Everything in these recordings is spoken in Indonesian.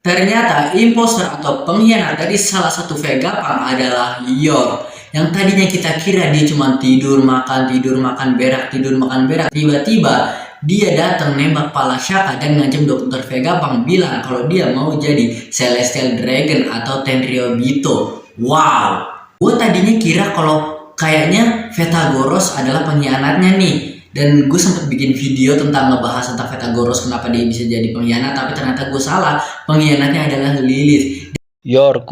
Ternyata imposter atau pengkhianat dari salah satu Vegapunk adalah York. Yang tadinya kita kira dia cuma tidur makan berak, tidur makan berak. Tiba-tiba dia datang nembak pala Shaka dan ngancam Dr. Vegapunk bilang kalau dia mau jadi Celestial Dragon atau Tenryubito. Wow, gue tadinya kira kalau kayaknya Vetagoros adalah pengkhianatnya nih. Dan gue sempat bikin video tentang ngebahas tentang Vetagoros kenapa dia bisa jadi pengkhianat, tapi ternyata gue salah. Pengkhianatnya adalah Lilith. York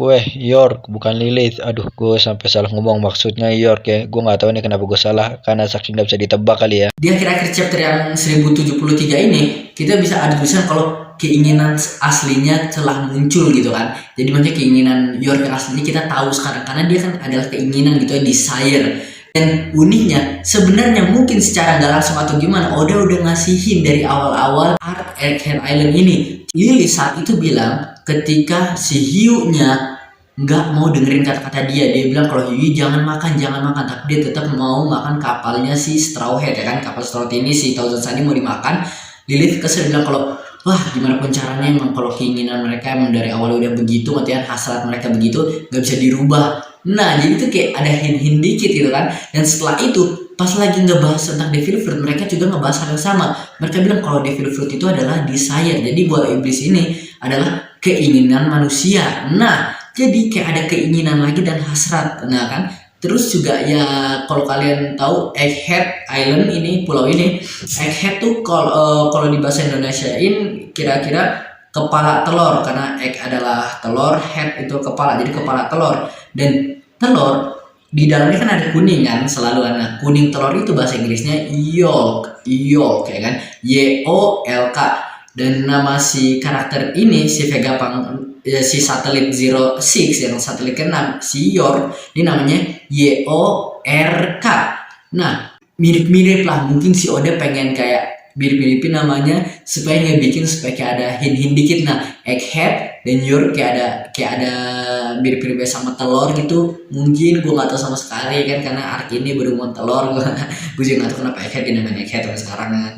bukan Lilith. Aduh, gue sampai salah ngomong, maksudnya York ya. Gue nggak tahu nih kenapa gue salah, karena saking nggak bisa ditebak kali ya. Di akhir-akhir chapter yang 1073 ini kita bisa ada tulisan kalau keinginan aslinya telah muncul gitu kan. Jadi maksudnya keinginan York yang aslinya kita tahu sekarang, karena dia kan adalah keinginan gitu ya, desire. Dan uniknya sebenarnya mungkin secara nggak langsung atau gimana Oda udah ngasihin dari awal-awal art Egghead Island ini. Lily saat itu bilang ketika si Hiu-nya nggak mau dengerin kata-kata dia bilang kalau Hiu jangan makan, tapi dia tetap mau makan kapalnya si Straw Hat ya kan, kapal Straw Hat ini si Thousand Sunny mau dimakan. Lilith kesel bilang kalau wah gimana pun caranya emang kalau keinginan mereka emang dari awal udah begitu, artinya hasrat mereka begitu nggak bisa dirubah. Nah jadi tuh kayak ada hint-hint dikit gitu kan. Dan setelah itu pas lagi ngebahas tentang Devil Fruit, mereka juga ngebahas hal yang sama. Mereka bilang kalau Devil Fruit itu adalah desire. Jadi buat iblis ini adalah keinginan manusia. Nah jadi kayak ada keinginan lagi dan hasrat. Nah kan terus juga ya kalau kalian tahu Egghead Island ini, pulau ini, Egghead tuh kalau di bahasa Indonesiain kira-kira kepala telur, karena egg adalah telur, head itu kepala, jadi kepala telur. Dan telur di dalamnya kan ada kuning kan, selalu ada kuning. Telur itu bahasa Inggrisnya yolk ya kan, YOLK. Dan nama si karakter ini si Vegapunk si satelit 06 yang satelit ke-6 si York, ini namanya YORK. Nah mirip-mirip lah, mungkin si Oda pengen kayak mirip-miripin namanya supaya ngebikin supaya kayak ada hint-hint dikit. Nah Egghead dan York kayak ada mirip-mirip sama telur gitu. Mungkin gue nggak tahu sama sekali kan, karena arc ini berhubungan telur. Gue juga nggak tahu kenapa Egghead dinamain Egghead sampai sekarang kan.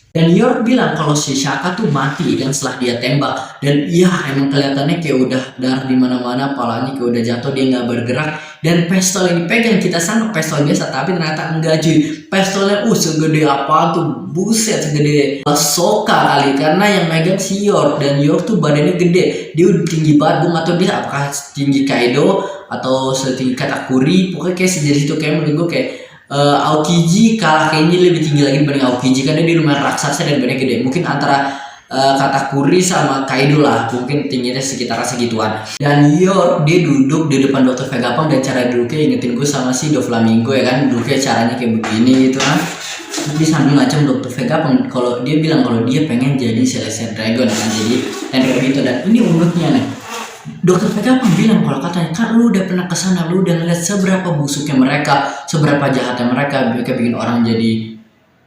Dan York bilang kalau si Shaka tuh mati dan setelah dia tembak. Dan iya emang kelihatannya kayak udah darah di mana-mana, palanya kayak udah jatuh, dia nggak bergerak. Dan pistol yang dipegang kita sangka pistol biasa, tapi ternyata enggak cuy. Pistolnya segede apa tuh, buset, segede Soka kali, karena yang megang si York. Dan York tuh badannya gede, dia udah tinggi banget. Gue nggak tahu dia apakah tinggi Kaido atau setinggi Katakuri. Pokoknya kayak sejenis itu, kayak menurut gue kayak Aokiji kalah, kayaknya lebih tinggi lagi dibanding Aokiji karena dia lumayan raksasa dan badannya gede. Mungkin antara Katakuri sama Kaido lah, mungkin tingginya sekitar segituan. Dan York dia duduk di depan Dr. Vegapunk, dan cara duduknya ingetin gue sama si Doflamingo ya kan, duduknya caranya kayak begini gitu kan. Dia sambil ngacem Dr. Vegapunk kalau dia bilang kalau dia pengen jadi Celestial Dragon kan, jadi Tenryubito. Dan ini uniknya nih, Dr. Vegapunk bilang kalau katanya kan lu udah pernah kesana, lu udah ngeliat seberapa busuknya mereka, seberapa jahatnya mereka bikin orang jadi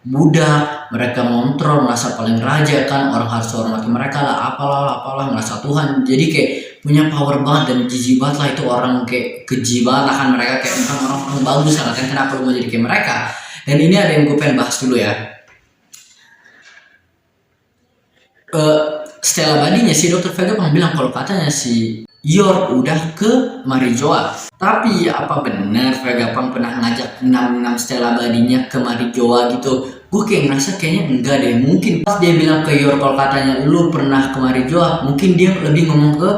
budak, mereka ngontrol, merasa paling raja kan, orang harus hormati mereka lah, apalah, merasa Tuhan. Jadi kayak punya power banget dan jijik banget lah itu orang, kayak keji banget lah kan mereka, kayak orang bagus kan, kenapa lu mau jadi kayak mereka. Dan ini ada yang gue pengen bahas dulu ya. Setelah badinya si Dr. Vegapunk bilang kalau katanya si York udah ke Marijoa. Tapi apa benar Vegapunk pernah ngajak 6 Stella badinya ke Marijoa gitu? Gue kayak ngerasa kayaknya enggak deh. Mungkin pas dia bilang ke York kalau katanya lu pernah ke Marijoa, mungkin dia lebih ngomong ke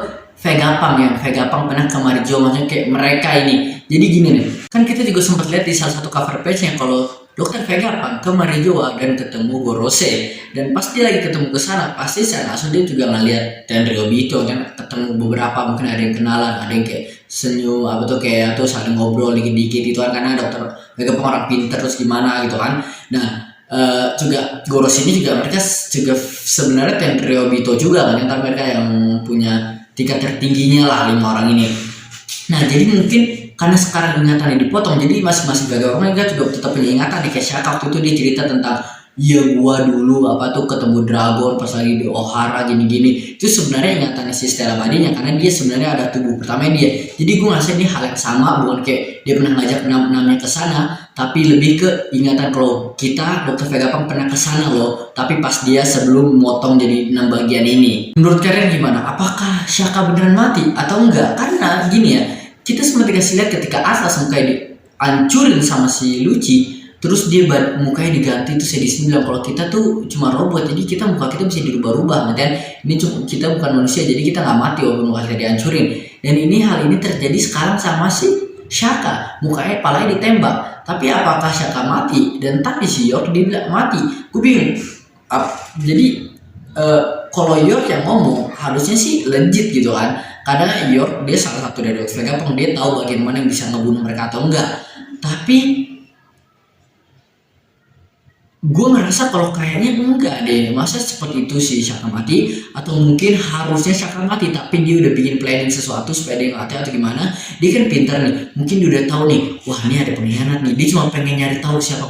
Vegapunk, yang Vegapunk pernah ke Marijoa, maksudnya kayak mereka ini. Jadi gini nih, kan kita juga sempat lihat di salah satu cover page-nya kalau Dr. Vegapunk ke Marijoa dan ketemu Gorose. Dan pas dia lagi ketemu ke sana, pasti saya langsung dia juga ngeliat Tenryubito, dan ketemu beberapa, mungkin ada yang kenalan, ada yang kayak senyum apa tuh, kayak tuh saling ngobrol dikit-dikit itu kan, karena Dr. Vegapunk orang pinter terus gimana gitu kan. Nah juga Gorose ini juga mereka juga sebenarnya Tenryubito juga kan, yang mereka yang punya tingkat tertingginya lah 5 orang ini. Nah jadi mungkin karena sekarang ingatannya dipotong, jadi masing-masing Vegapunk mereka juga tetap punya ingatan nih. Kayak Shaka waktu itu dia cerita tentang ya gua dulu apa tuh ketemu dragon pas lagi di Ohara gini-gini. Itu sebenarnya ingatannya si Stella Badinya, karena dia sebenarnya ada tubuh pertamanya dia. Jadi gua ngerasa ini hal yang sama, bukan kayak dia pernah ngajak enamnya ke sana, tapi lebih ke ingatan kalau kita Dr. Vegapunk pernah kesana loh, tapi pas dia sebelum motong jadi 6 bagian ini. Menurut kalian gimana? Apakah Shaka beneran mati atau enggak? Karena gini ya, kita sempat dikasih lihat ketika Atlas mukanya dihancurin sama si Lucci, terus dia mukanya diganti, terus saya bilang kalau kita tuh cuma robot, jadi kita muka kita bisa dirubah-rubah, dan ini kita bukan manusia, jadi kita nggak mati walaupun muka kita dihancurin. Dan hal ini terjadi sekarang sama si Shaka, mukanya palanya ditembak. Tapi apakah Shaka mati? Dan tapi si York dia bilang mati. Gue bingung. Jadi kalau York yang ngomong harusnya sih legit gitu kan, karena York dia salah satu dari Dr. Vegapunk, dia tahu bagian mana yang bisa ngebunuh mereka atau enggak. Tapi gue ngerasa kalau kayaknya enggak deh, masa seperti itu sih Shaka mati, atau mungkin harusnya Shaka mati tapi dia udah bikin planning sesuatu supaya dia mati atau gimana. Dia kan pintar nih, mungkin dia udah tahu nih, wah ini ada pengkhianat nih, dia cuma pengen nyari tahu siapa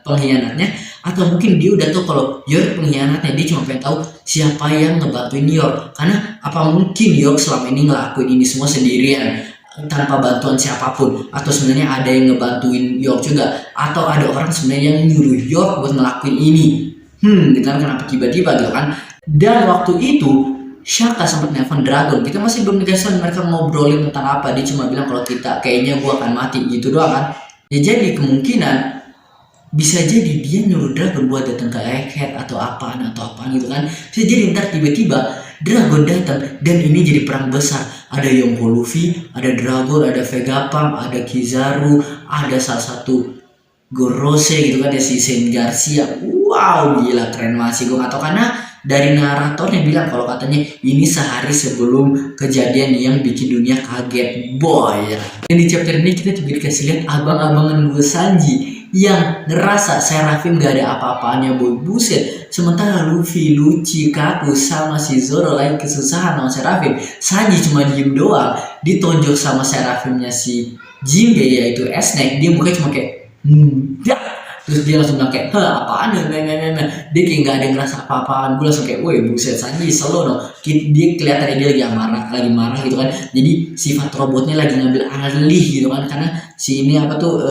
pengkhianatnya, atau mungkin dia udah tahu kalau York pengkhianatnya, dia cuma pengen tahu siapa yang ngebantuin York. Karena apa mungkin York selama ini ngelakuin ini semua sendirian tanpa bantuan siapapun, atau sebenarnya ada yang ngebantuin York juga, atau ada orang sebenarnya yang nyuruh York buat ngelakuin ini. Gitu kan, kenapa tiba-tiba gitu kan. Dan waktu itu Shaka sempat nelfon Dragon, kita masih belum dikasih mereka ngobrolin tentang apa, dia cuma bilang kalau kita kayaknya gua akan mati gitu doang kan. Ya jadi kemungkinan bisa jadi dia nyuruh Dragon buat datang ke Egghead atau apaan gitu kan. Bisa jadi ntar tiba-tiba Dragon datang dan ini jadi perang besar. Ada Yonko Luffy, ada Dragon, ada Vegapunk, ada Kizaru, ada salah satu Gorose gitu kan, ada si Saint Garcia. Wow, gila keren masih gue gak tau, karena dari naratornya bilang kalau katanya ini sehari sebelum kejadian yang bikin dunia kaget, boy. Dan di chapter ini kita juga dikasih lihat abang-abangan gue Sanji yang ngerasa Seraphim gak ada apa-apaannya, boy, buset. Sementara Luffy, Lucci, Kaku sama si Zoro lagi kesusahan sama Seraphim, Sanji cuma diem doang. Ditonjok sama Seraphimnya si Jinbe yaitu S-Neck, dia mukanya cuma kayak ya. Terus dia langsung bilang kayak apaan ya, dia kayak gak ada yang ngerasa apa-apaan. Gue langsung kayak woi buset, Sanji selo no. Dia kelihatannya dia lagi marah gitu kan. Jadi sifat robotnya lagi ngambil alih gitu kan, karena si ini apa tuh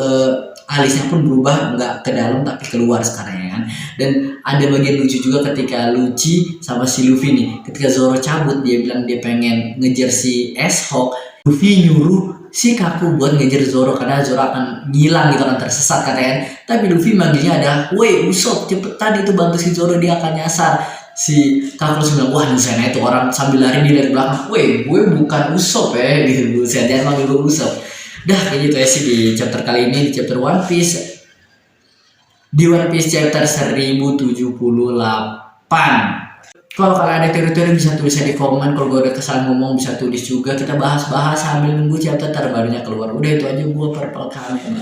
alisnya pun berubah, nggak ke dalam tapi keluar sekarang ya kan. Dan ada bagian lucu juga ketika Lucci sama si Luffy nih, ketika Zoro cabut dia bilang dia pengen ngejar si S-Hawk, Luffy nyuruh si Kaku buat ngejar Zoro karena Zoro akan ngilang gitu kan, tersesat katanya. Tapi Luffy manggilnya ada, woi Usopp cepetan itu bantu si Zoro, dia akan nyasar. Si Kaku langsung bilang, wah sana itu orang sambil lari dia dari belakang, woi gue bukan Usopp ya gitu, saya jangan manggil gue Usopp. Dah kayak gitu ya sih di chapter kali ini, di chapter One Piece. Di One Piece chapter 1078. Kalau kalian ada teori-teori bisa tulis di komen. Kalau gue udah kesalahan ngomong bisa tulis juga. Kita bahas-bahas sambil nunggu chapter terbarunya keluar. Udah itu aja, gue Purple Kamen.